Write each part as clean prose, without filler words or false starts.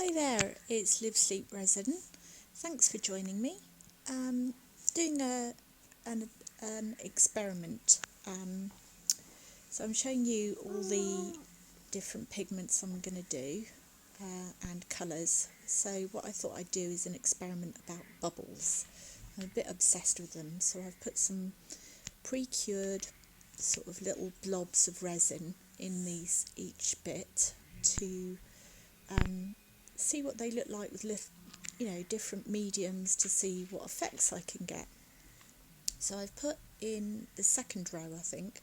Hi there, it's Live Sleep Resin. Thanks for joining me. Doing an experiment. So I'm showing you all the different pigments I'm going to do and colours. So what I thought I'd do is an experiment about bubbles. I'm a bit obsessed with them, so I've put some pre-cured sort of little blobs of resin in these each bit to see what they look like with different mediums to see what effects I can get. So I've put in the second row, I think,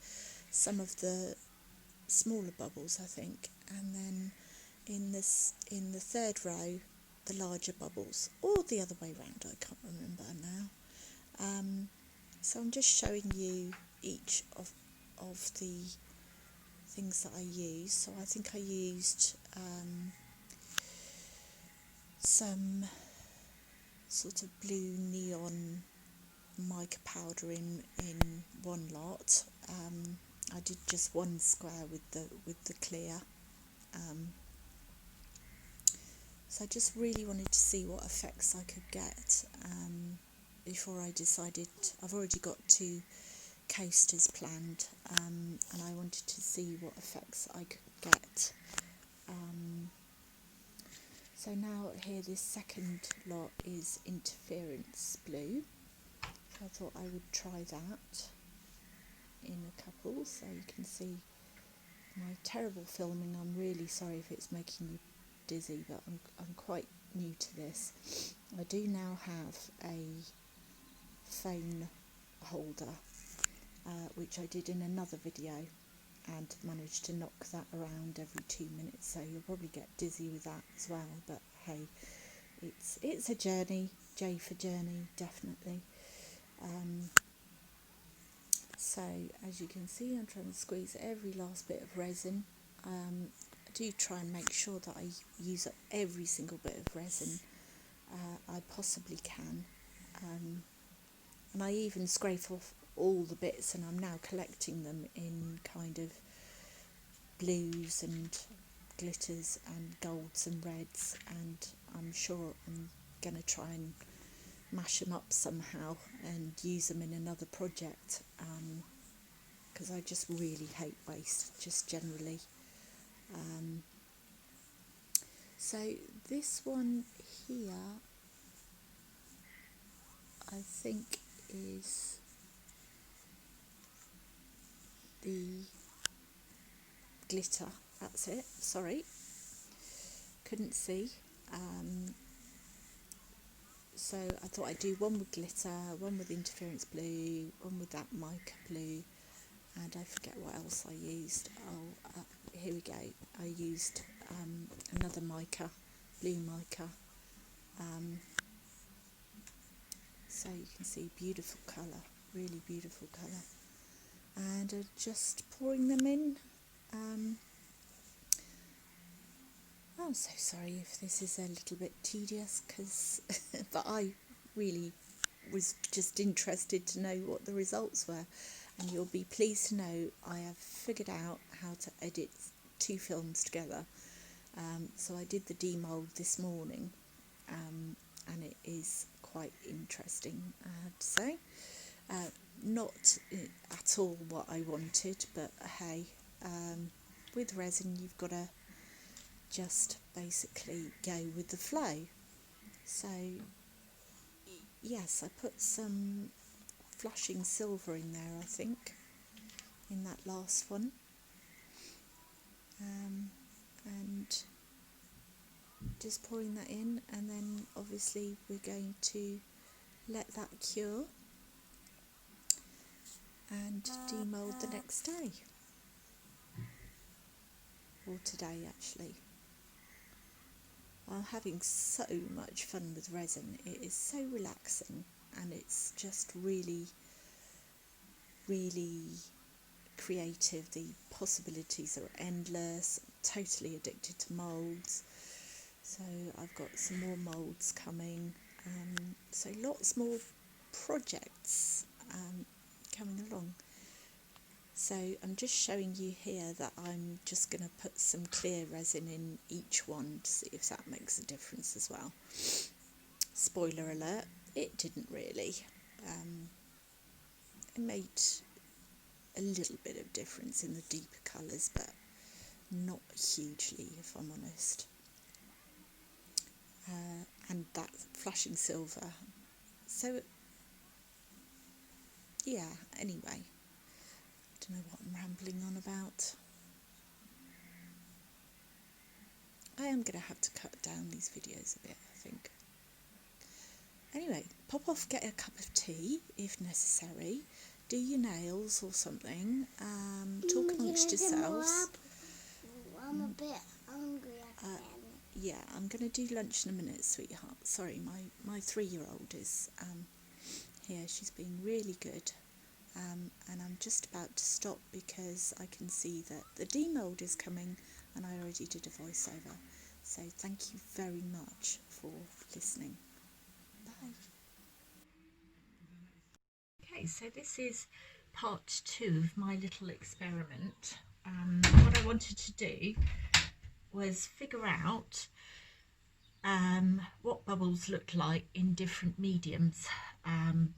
some of the smaller bubbles, I think, and then in the third row the larger bubbles, or the other way round, I can't remember now. So I'm just showing you each of the things that I use. So I think I used some sort of blue neon mica powder in one lot. I did just one square with the clear. So I just really wanted to see what effects I could get before I decided. I've already got 2 coasters planned, and I wanted to see what effects I could get. So now here, this second lot is interference blue. So I thought I would try that in a couple, so you can see my terrible filming. I'm really sorry if it's making you dizzy, but I'm quite new to this. I do now have a phone holder, which I did in another video, and managed to knock that around every 2 minutes, so you'll probably get dizzy with that as well, but hey, it's a journey. J for journey, definitely. So as you can see, I'm trying to squeeze every last bit of resin. I do try and make sure that I use up every single bit of resin I possibly can, and I even scrape off all the bits, and I'm now collecting them in kind of blues and glitters and golds and reds, and I'm sure I'm going to try and mash them up somehow and use them in another project, because I just really hate waste, just generally. So this one here, I think, is the glitter. That's it, sorry, couldn't see. So I thought I'd do one with glitter, one with interference blue, one with that mica blue, and I forget what else I used. Here we go. I used another mica, blue mica. So you can see beautiful colour, really beautiful colour. And just pouring them in. I'm so sorry if this is a little bit tedious, but I really was just interested to know what the results were, and you'll be pleased to know I have figured out how to edit 2 films together. So I did the demould this morning, and it is quite interesting, I have to say. Not at all what I wanted, but hey, with resin you've got to just basically go with the flow. So yes, I put some flashing silver in there, I think, in that last one, and just pouring that in, and then obviously we're going to let that cure and demould the next day, or today actually. I'm having so much fun with resin. It is so relaxing, and it's just really, really creative. The possibilities are endless. I'm totally addicted to moulds, so I've got some more moulds coming. So lots more projects coming along. So I'm just showing you here that I'm just going to put some clear resin in each one to see if that makes a difference as well. Spoiler alert, it didn't really. It made a little bit of difference in the deeper colours, but not hugely, if I'm honest. And that flashing silver. So, yeah, anyway, I don't know what I'm rambling on about. I am going to have to cut down these videos a bit, I think. Anyway, pop off, get a cup of tea if necessary, do your nails or something, talk amongst yourselves. I'm a bit hungry again. Yeah, I'm going to do lunch in a minute, sweetheart. Sorry, my 3-year-old is here. She's being really good. And I'm just about to stop because I can see that the demold is coming and I already did a voiceover. So thank you very much for listening. Bye. Okay, so this is part 2 of my little experiment. What I wanted to do was figure out what bubbles look like in different mediums,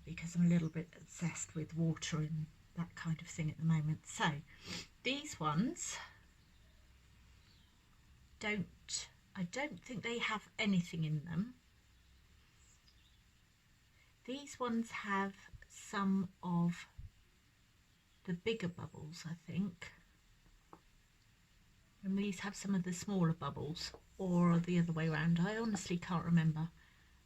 because I'm a little bit obsessed with water and that kind of thing at the moment. So these ones I don't think they have anything in them. These ones have some of the bigger bubbles, I think, and these have some of the smaller bubbles, or the other way around. I honestly can't remember.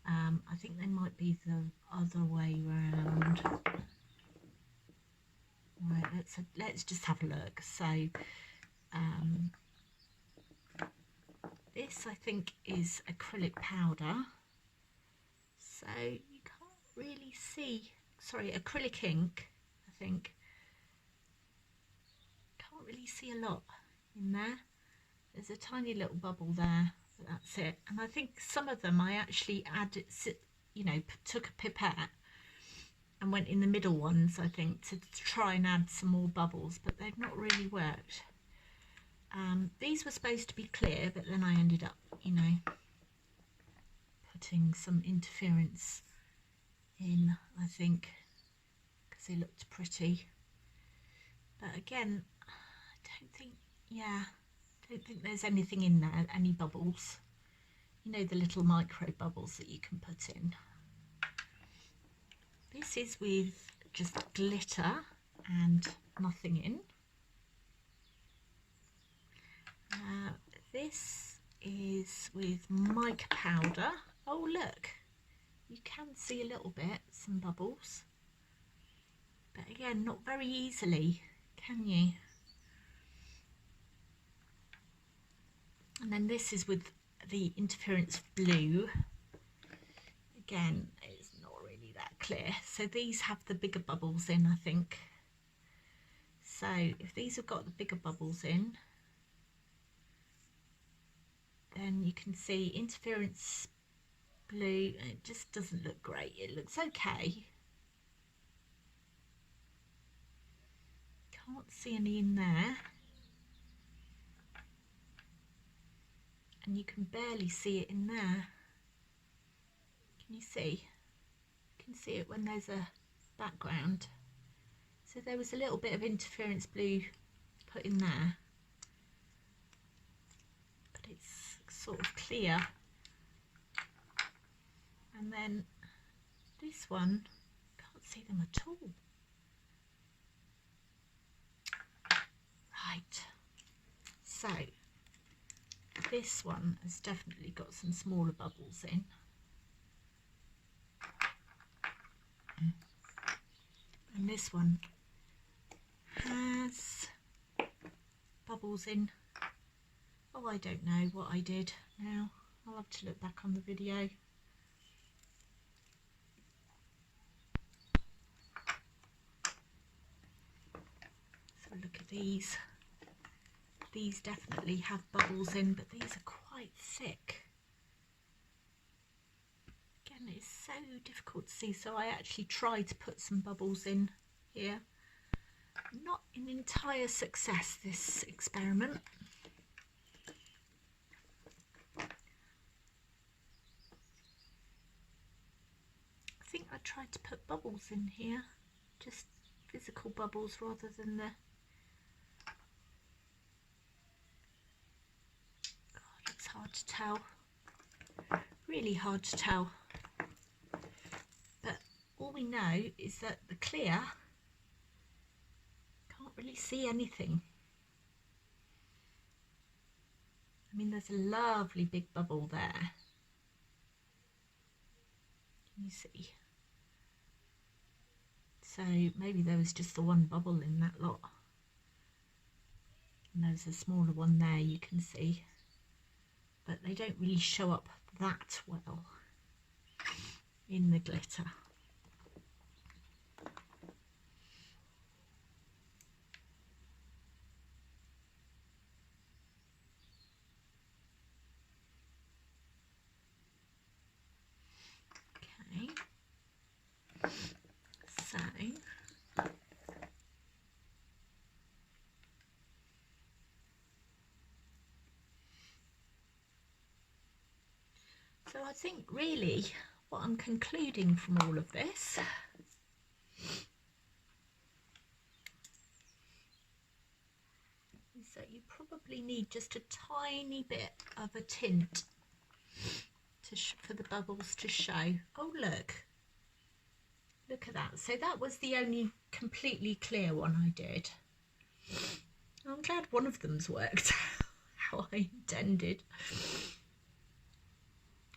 I think they might be the other way round. Right, let's just have a look. So this I think is acrylic powder. So you can't really see, sorry, acrylic ink, I think. Can't really see a lot in there. There's a tiny little bubble there, but that's it. And I think some of them I actually added, you know, took a pipette and went in the middle ones, I think, to try and add some more bubbles, but they've not really worked. These were supposed to be clear, but then I ended up, you know, putting some interference in, I think, because they looked pretty. But again, I don't think there's anything in there, any bubbles. You know, the little micro bubbles that you can put in. This is with just glitter and nothing in. This is with mica powder. Oh look, you can see a little bit, some bubbles. But again, not very easily, can you? And then this is with the interference blue. Again, it's not really that clear. So these have the bigger bubbles in, I think. So if these have got the bigger bubbles in, then you can see interference blue. It just doesn't look great. It looks okay. Can't see any in there. And you can barely see it in there. Can you see? You can see it when there's a background. So there was a little bit of interference blue put in there, but it's sort of clear. And then this one, can't see them at all. Right, so this one has definitely got some smaller bubbles in. And this one has bubbles in. Oh, I don't know what I did now. I'll have to look back on the video. So look at these. These definitely have bubbles in, but these are quite thick. Again, it's so difficult to see, so I actually tried to put some bubbles in here. Not an entire success, this experiment. I think I tried to put bubbles in here, just physical bubbles rather than the... God, it's hard to tell. Really hard to tell. But all we know is that the clear, can't really see anything. I mean, there's a lovely big bubble there. Can you see? So maybe there was just the one bubble in that lot. And there's a smaller one there you can see. But they don't really show up that well in the glitter. Okay, so I think really what I'm concluding from all of this is that you probably need just a tiny bit of a tint for the bubbles to show. Oh, look at that. So that was the only completely clear one I did. I'm glad one of them's worked how I intended.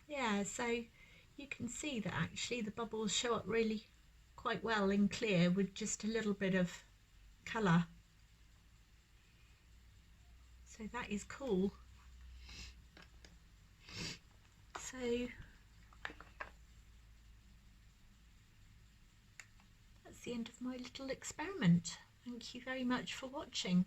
Yeah, so you can see that actually the bubbles show up really quite well in clear with just a little bit of colour. So that is cool. So that's the end of my little experiment. Thank you very much for watching.